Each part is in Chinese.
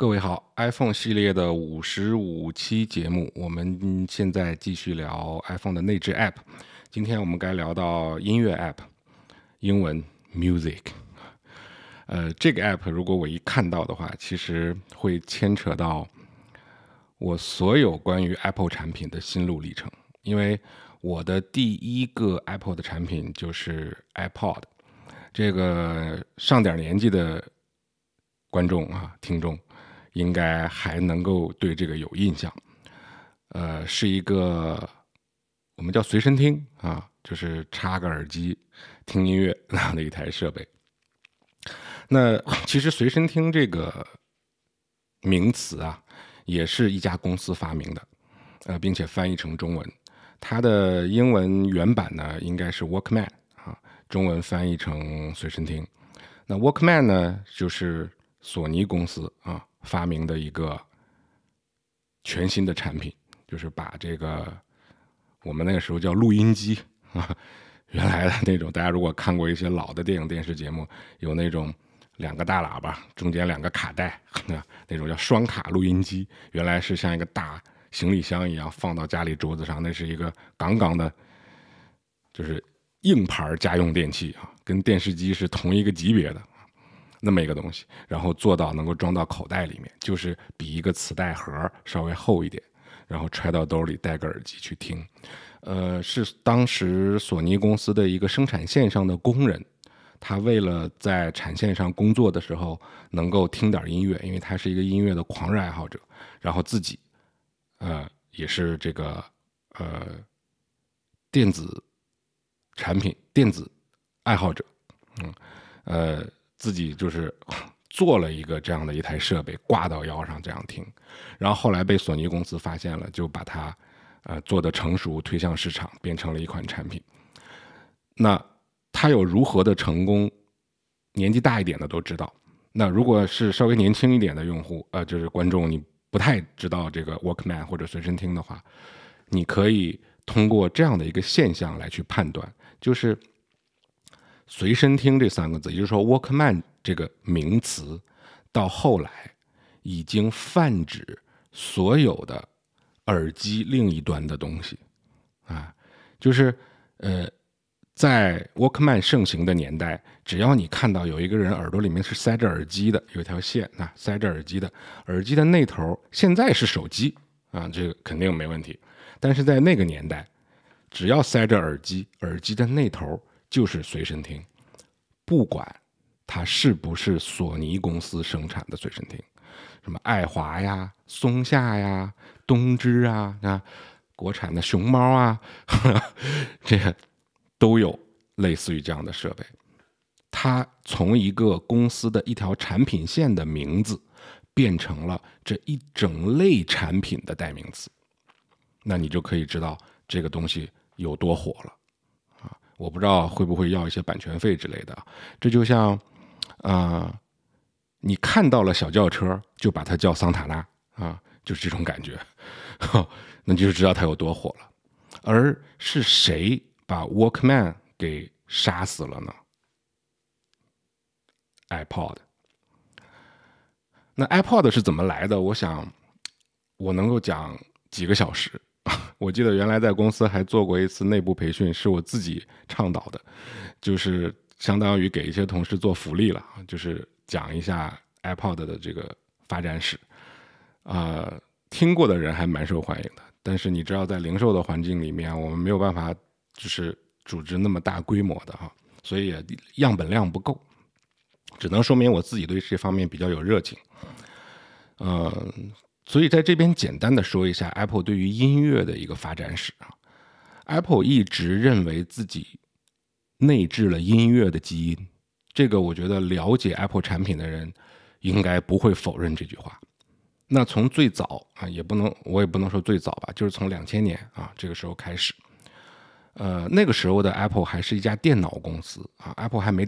各位好，iPhone 系列的55期节目，我们现在继续聊 iPhone 的内置 App。今天我们该聊到音乐 App， 英文 Music。这个 App 如果我一看到的话，其实会牵扯到我所有关于 Apple 产品的心路历程。因为我的第一个 Apple 的产品就是 iPod， 这个上点年纪的观众啊、听众应该还能够对这个有印象。是一个我们叫随身听啊，就是插个耳机听音乐那样的一台设备。那其实随身听这个名词啊，也是一家公司发明的，并且翻译成中文。它的英文原版呢，应该是 Walkman 啊，中文翻译成随身听。那 Walkman 呢，就是索尼公司啊发明的一个全新的产品，就是把这个我们那个时候叫录音机啊，原来的那种，大家如果看过一些老的电影电视节目，有那种两个大喇叭中间两个卡带那种叫双卡录音机，原来是像一个大行李箱一样放到家里桌子上，那是一个杠杠的，就是硬牌家用电器啊，跟电视机是同一个级别的那么一个东西，然后做到能够装到口袋里面，就是比一个磁带盒稍微厚一点，然后揣到兜里带个耳机去听。是当时索尼公司的一个生产线上的工人，他为了在产线上工作的时候能够听点音乐，因为他是一个音乐的狂热爱好者，然后自己也是这个电子产品电子爱好者，自己就是做了一个这样的一台设备挂到腰上这样听，然后后来被索尼公司发现了，就把它做得成熟，推向市场，变成了一款产品。那它有如何的成功，年纪大一点的都知道。那如果是稍微年轻一点的用户，就是观众，你不太知道这个 Walkman 或者随身听的话，你可以通过这样的一个现象来去判断，就是随身听这三个字，也就是说 Walkman 这个名词，到后来已经泛指所有的耳机另一端的东西啊，就是在 Walkman 盛行的年代，只要你看到有一个人耳朵里面是塞着耳机的，有一条线啊，塞着耳机的，耳机的那头现在是手机啊，这个肯定没问题。但是在那个年代，只要塞着耳机，耳机的那头就是随身听，不管它是不是索尼公司生产的随身听，什么爱华呀、松下呀、东芝啊，国产的熊猫啊，这个都有类似于这样的设备。它从一个公司的一条产品线的名字，变成了这一整类产品的代名词，那你就可以知道这个东西有多火了啊！我不知道会不会要一些版权费之类的。这就像你看到了小轿车就把它叫桑塔纳啊，就是这种感觉，那你就知道它有多火了。而是谁把 Walkman 给杀死了呢？ iPod。 那 iPod 是怎么来的？我想我能够讲几个小时。我记得原来在公司还做过一次内部培训，是我自己倡导的，就是相当于给一些同事做福利了，就是讲一下 iPod 的这个发展史。听过的人还蛮受欢迎的，但是你知道在零售的环境里面，我们没有办法就是组织那么大规模的所以样本量不够，只能说明我自己对这方面比较有热情。所以在这边简单的说一下 Apple 对于音乐的一个发展史。Apple 一直认为自己内置了音乐的基因，这个我觉得了解 Apple 产品的人应该不会否认这句话。那从最早我也不能说最早吧，就是从2000年这个时候开始，那个时候的 Apple 还是一家电脑公司Apple 还没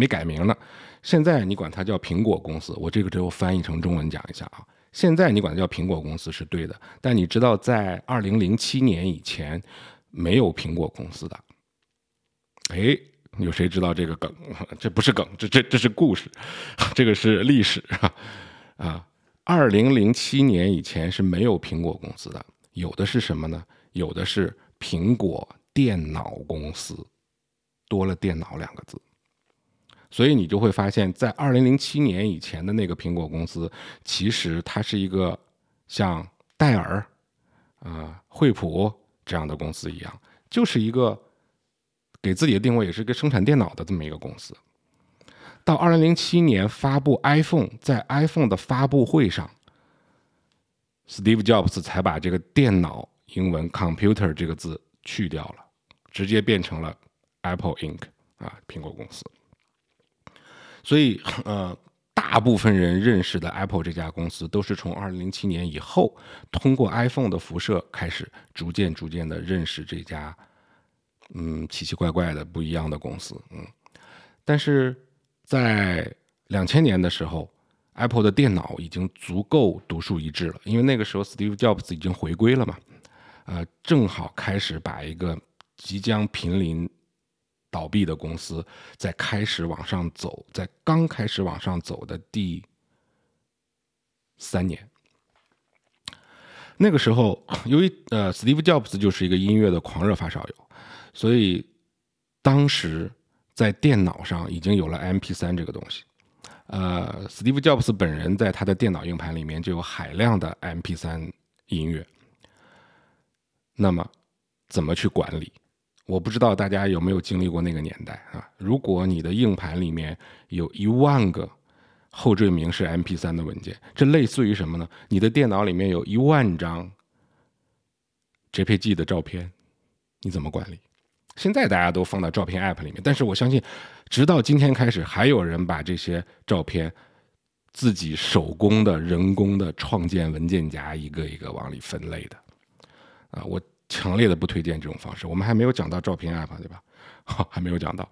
改名呢。现在你管它叫苹果公司，我这个只有翻译成中文讲一下现在你管它叫苹果公司是对的，但你知道在2007年以前没有苹果公司的。有谁知道这个梗？这不是梗，这是故事，这个是历史2007年以前是没有苹果公司的，有的是什么呢？有的是苹果电脑公司，多了电脑2个字。所以你就会发现，在2007年以前的那个苹果公司，其实它是一个像戴尔、惠普这样的公司一样，就是一个给自己的定位也是一个生产电脑的这么一个公司。到2007年发布 iPhone， 在 iPhone 的发布会上 ，Steve Jobs 才把这个电脑英文 computer 这个字去掉了，直接变成了 Apple Inc. 苹果公司。所以大部分人认识的 Apple 这家公司，都是从2007年以后，通过 iPhone 的辐射开始逐渐的认识这家奇奇怪怪的不一样的公司。但是在2000年的时候， Apple 的电脑已经足够独树一帜了，因为那个时候 Steve Jobs 已经回归了嘛，正好开始把一个即将濒临倒闭的公司在开始往上走，在刚开始往上走的第3年。那个时候由于Steve Jobs 就是一个音乐的狂热发烧友，所以当时在电脑上已经有了 MP3 这个东西。Steve Jobs 本人在他的电脑硬盘里面就有海量的 MP3 音乐。那么怎么去管理？我不知道大家有没有经历过那个年代如果你的硬盘里面有10000个后缀名是 MP3 的文件，这类似于什么呢？你的电脑里面有10000张 JPG 的照片，你怎么管理？现在大家都放到照片 App 里面，但是我相信直到今天开始，还有人把这些照片自己手工的人工的创建文件夹，一个一个往里分类的我强烈的不推荐这种方式。我们还没有讲到照片 App 对吧？还没有讲到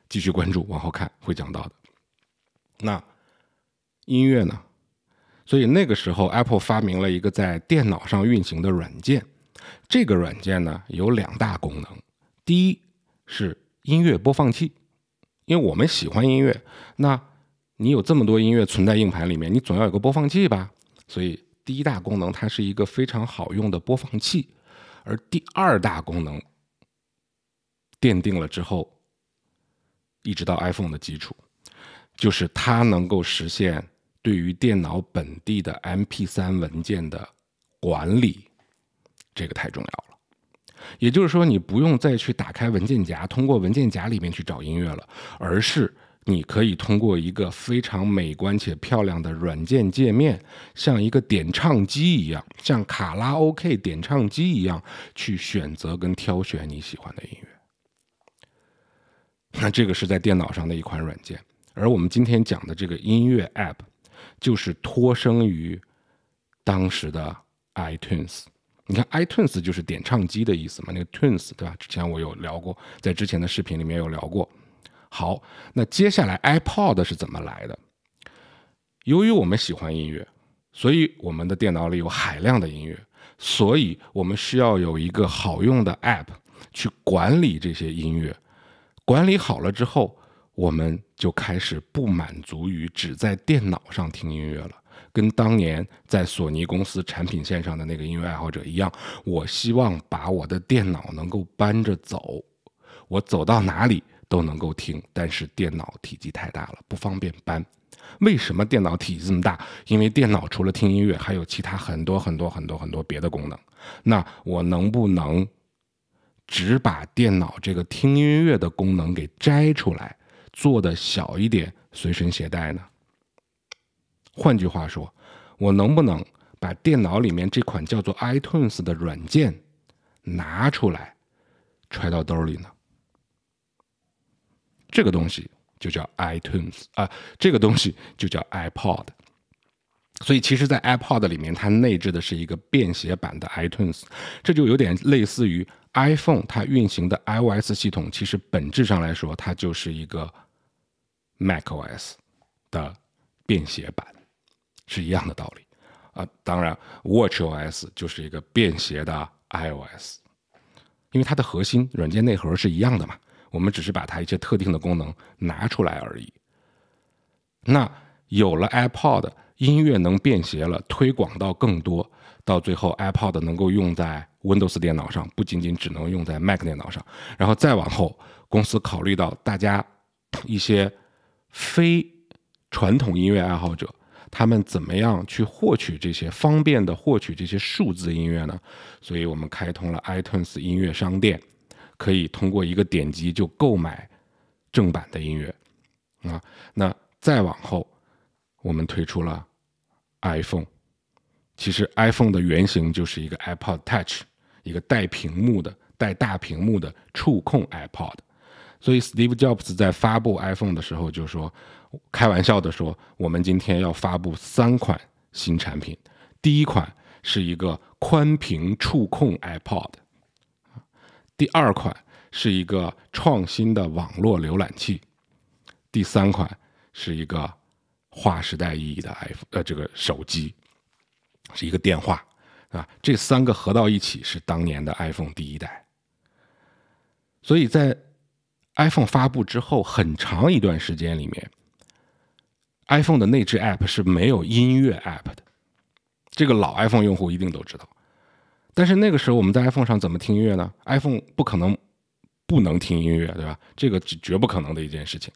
继续关注，往后看会讲到的。那音乐呢？所以那个时候 Apple 发明了一个在电脑上运行的软件，这个软件呢有2大功能。第一是音乐播放器，因为我们喜欢音乐，那你有这么多音乐存在硬盘里面，你总要有个播放器吧，所以第一大功能它是一个非常好用的播放器。而第2大功能奠定了之后一直到 iPhone 的基础，就是它能够实现对于电脑本地的 MP3 文件的管理，这个太重要了。也就是说，你不用再去打开文件夹，通过文件夹里面去找音乐了，而是你可以通过一个非常美观且漂亮的软件界面，像一个点唱机一样，像卡拉 OK 点唱机一样，去选择跟挑选你喜欢的音乐。那这个是在电脑上的一款软件，而我们今天讲的这个音乐 App 就是脱生于当时的 iTunes。你看 iTunes 就是点唱机的意思嘛，那个 Tunes 对吧？之前我有聊过，在之前的视频里面有聊过。好，那接下来 iPod 是怎么来的？由于我们喜欢音乐，所以我们的电脑里有海量的音乐，所以我们需要有一个好用的 App 去管理这些音乐。管理好了之后，我们就开始不满足于只在电脑上听音乐了，跟当年在索尼公司产品线上的那个音乐爱好者一样，我希望把我的电脑能够搬着走，我走到哪里都能够听，但是电脑体积太大了，不方便搬。为什么电脑体积这么大？因为电脑除了听音乐，还有其他很多别的功能。那我能不能只把电脑这个听音乐的功能给摘出来，做的小一点，随身携带呢？换句话说，我能不能把电脑里面这款叫做 iTunes 的软件拿出来，揣到兜里呢？这个东西就叫 iTunes 这个东西就叫 iPod。 所以其实在 iPod 里面，它内置的是一个便携版的 iTunes， 这就有点类似于 iPhone 它运行的 iOS 系统，其实本质上来说它就是一个 macOS 的便携版，是一样的道理当然 watchOS 就是一个便携的 iOS， 因为它的核心软件内核是一样的嘛，我们只是把它一些特定的功能拿出来而已。那有了 iPod，音乐能便携了，推广到更多，到最后 iPod 能够用在 Windows 电脑上，不仅仅只能用在 Mac 电脑上。然后再往后，公司考虑到大家一些非传统音乐爱好者，他们怎么样去获取这些方便的获取这些数字音乐呢？所以我们开通了 iTunes 音乐商店，可以通过一个点击就购买正版的音乐啊。那再往后，我们推出了 iPhone。其实 iPhone 的原型就是一个 iPod Touch， 一个带大屏幕的触控 iPod。所以 Steve Jobs 在发布 iPhone 的时候就说，开玩笑的说，我们今天要发布3款新产品。第一款是一个宽屏触控 iPod， 第二款是一个创新的网络浏览器，第3款是一个划时代意义的这个手机，是一个电话啊。这3个合到一起是当年的 iPhone 第一代。所以在 iPhone 发布之后很长一段时间里面， iPhone 的内置 App 是没有音乐 App 的，这个老 iPhone 用户一定都知道。但是那个时候我们在 iPhone 上怎么听音乐呢？ iPhone 不可能不能听音乐，对吧？这个绝不可能的一件事情。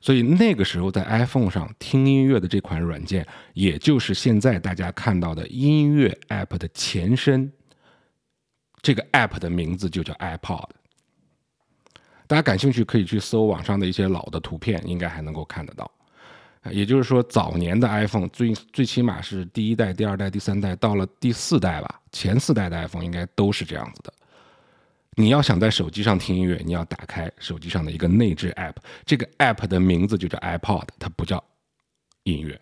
所以那个时候在 iPhone 上听音乐的这款软件，也就是现在大家看到的音乐 App 的前身，这个 App 的名字就叫 iPod。大家感兴趣可以去搜网上的一些老的图片，应该还能够看得到。也就是说，早年的 iPhone 最起码是第1代、第2代、第3代，到了第4代吧，前4代的 iPhone 应该都是这样子的。你要想在手机上听音乐，你要打开手机上的一个内置 App， 这个 App 的名字就叫 iPod， 它不叫音乐。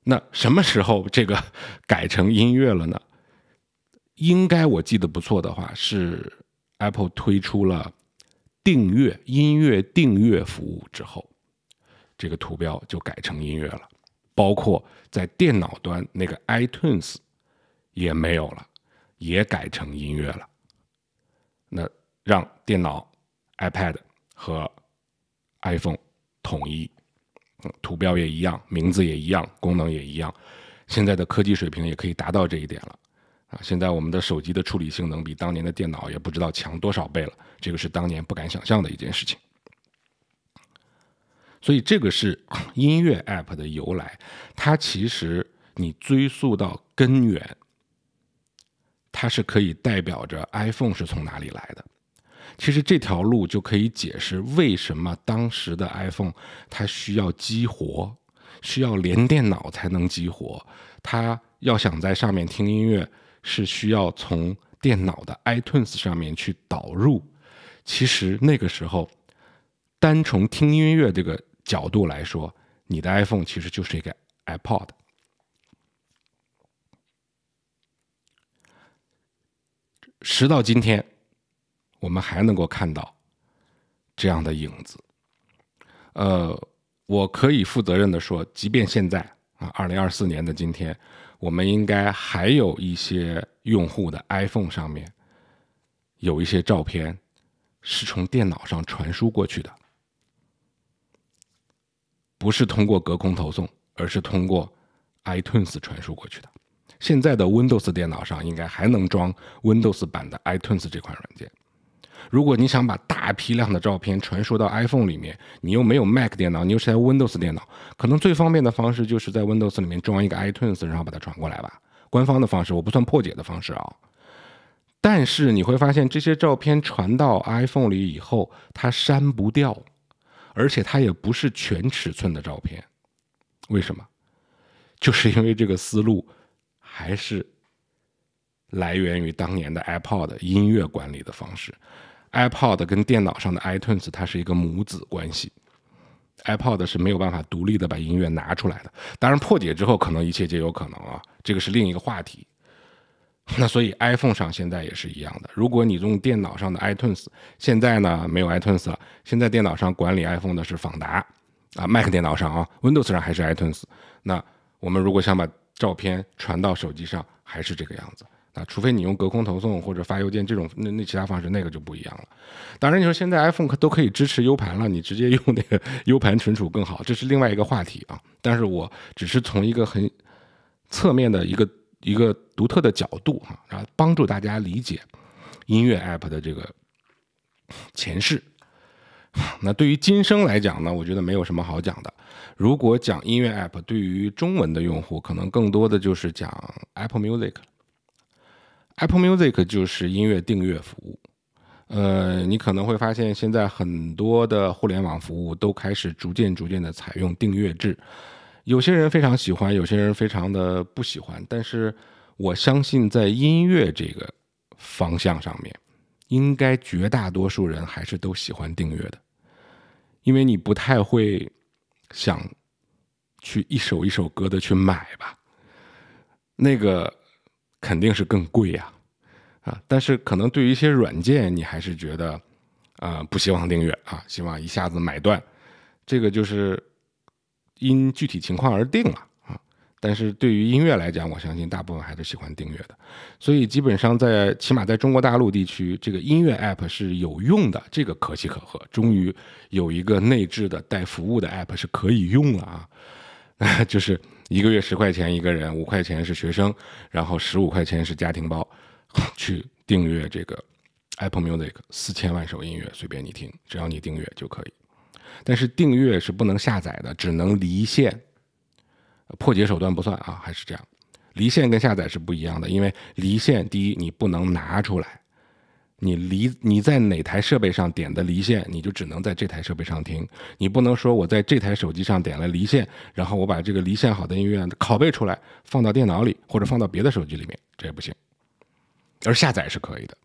那什么时候这个改成音乐了呢？应该我记得不错的话，是 Apple 推出了音乐订阅服务之后，这个图标就改成音乐了，包括在电脑端那个 iTunes 也没有了，也改成音乐了。那让电脑 iPad 和 iPhone 统一，图标也一样，名字也一样，功能也一样。现在的科技水平也可以达到这一点了啊！现在我们的手机的处理性能比当年的电脑也不知道强多少倍了，这个是当年不敢想象的一件事情。所以这个是音乐 App 的由来，它其实你追溯到根源，它是可以代表着 iPhone 是从哪里来的。其实这条路就可以解释为什么当时的 iPhone 它需要激活，需要连电脑才能激活，它要想在上面听音乐是需要从电脑的 iTunes 上面去导入。其实那个时候单从听音乐这个角度来说，你的 iPhone 其实就是一个 iPod。 时到今天，我们还能够看到这样的影子。我可以负责任的说，即便现在啊，2024年的今天，我们应该还有一些用户的 iPhone 上面有一些照片是从电脑上传输过去的，不是通过隔空投送，而是通过 iTunes 传输过去的。现在的 Windows 电脑上应该还能装 Windows 版的 iTunes 这款软件。如果你想把大批量的照片传输到 iPhone 里面，你又没有 Mac 电脑，你又是在 Windows 电脑，可能最方便的方式就是在 Windows 里面装一个 iTunes， 然后把它传过来吧。官方的方式，我不算破解的方式啊。但是你会发现，这些照片传到 iPhone 里以后，它删不掉，而且它也不是全尺寸的照片。为什么？就是因为这个思路还是来源于当年的 iPod 音乐管理的方式。iPod 跟电脑上的 iTunes 它是一个母子关系， iPod 是没有办法独立的把音乐拿出来的。当然破解之后可能一切皆有可能啊，这个是另一个话题。那所以 iPhone 上现在也是一样的，如果你用电脑上的 iTunes， 现在呢没有 iTunes 了，现在电脑上管理 iPhone 的是访达啊 ，Mac 电脑上啊 Windows 上还是 iTunes。那我们如果想把照片传到手机上，还是这个样子。啊，除非你用隔空投送或者发邮件这种那其他方式，那个就不一样了。当然，你说现在 iPhone 都可以支持 U 盘了，你直接用那个 U 盘存储更好，这是另外一个话题啊。但是我只是从一个很侧面的一个独特的角度哈，然后帮助大家理解音乐 App 的这个前世。那对于今生来讲呢，我觉得没有什么好讲的。如果讲音乐 App， 对于中文的用户，可能更多的就是讲 Apple Music。Apple Music 就是音乐订阅服务。你可能会发现，现在很多的互联网服务都开始逐渐的采用订阅制。有些人非常喜欢，有些人非常的不喜欢。但是我相信，在音乐这个方向上面，应该绝大多数人还是都喜欢订阅的，因为你不太会想去一首一首歌的去买吧，那个肯定是更贵呀。但是可能对于一些软件，你还是觉得不希望订阅啊，希望一下子买断，这个就是因具体情况而定了啊。但是对于音乐来讲，我相信大部分还是喜欢订阅的，所以基本上起码在中国大陆地区，这个音乐 App 是有用的，这个可喜可贺，终于有一个内置的带服务的 App 是可以用了啊，就是1个月10块钱一个人，5块钱是学生，然后15块钱是家庭包。去订阅这个 Apple Music 4000万首音乐，随便你听，只要你订阅就可以。但是订阅是不能下载的，只能离线，破解手段不算啊，还是这样。离线跟下载是不一样的，因为离线第一你不能拿出来，你在哪台设备上点的离线，你就只能在这台设备上听，你不能说我在这台手机上点了离线，然后我把这个离线好的音乐拷贝出来放到电脑里或者放到别的手机里面，这也不行。而下载是可以的，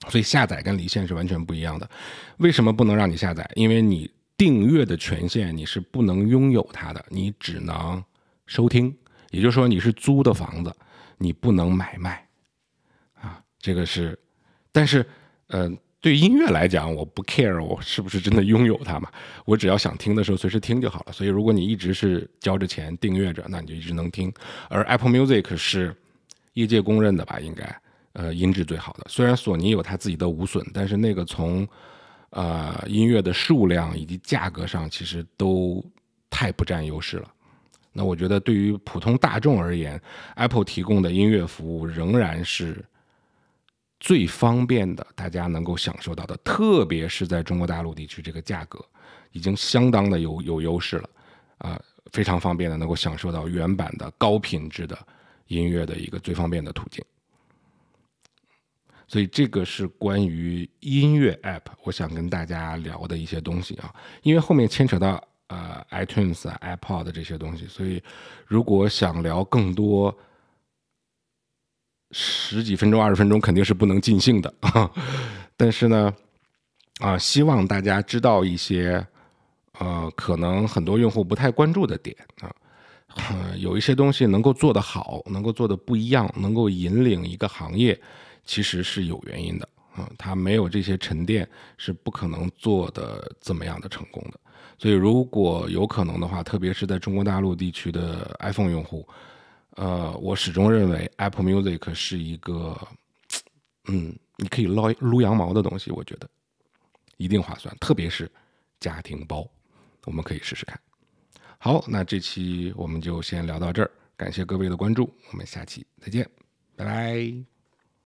所以下载跟离线是完全不一样的。为什么不能让你下载？因为你订阅的权限你是不能拥有它的，你只能收听，也就是说你是租的房子，你不能买卖啊。这个是，但是对音乐来讲，我不 care 我是不是真的拥有它嘛，我只要想听的时候随时听就好了。所以如果你一直是交着钱订阅着，那你就一直能听。而 Apple Music 是业界公认的吧，应该音质最好的。虽然索尼有它自己的无损，但是那个从音乐的数量以及价格上其实都太不占优势了。那我觉得对于普通大众而言， Apple 提供的音乐服务仍然是最方便的，大家能够享受到的，特别是在中国大陆地区，这个价格已经相当的有优势了非常方便的能够享受到原版的高品质的音乐的一个最方便的途径。所以这个是关于音乐 App 我想跟大家聊的一些东西啊，因为后面牵扯到iTunes、iPod 这些东西，所以如果想聊更多10几分钟、20分钟肯定是不能尽兴的但是呢希望大家知道一些可能很多用户不太关注的点有一些东西能够做得好，能够做得不一样，能够引领一个行业，其实是有原因的它没有这些沉淀是不可能做的这么样的成功的。所以如果有可能的话，特别是在中国大陆地区的 iPhone 用户我始终认为 Apple Music 是一个你可以撸羊毛的东西，我觉得一定划算，特别是家庭包，我们可以试试看。好，那这期我们就先聊到这儿，感谢各位的关注，我们下期再见，拜拜。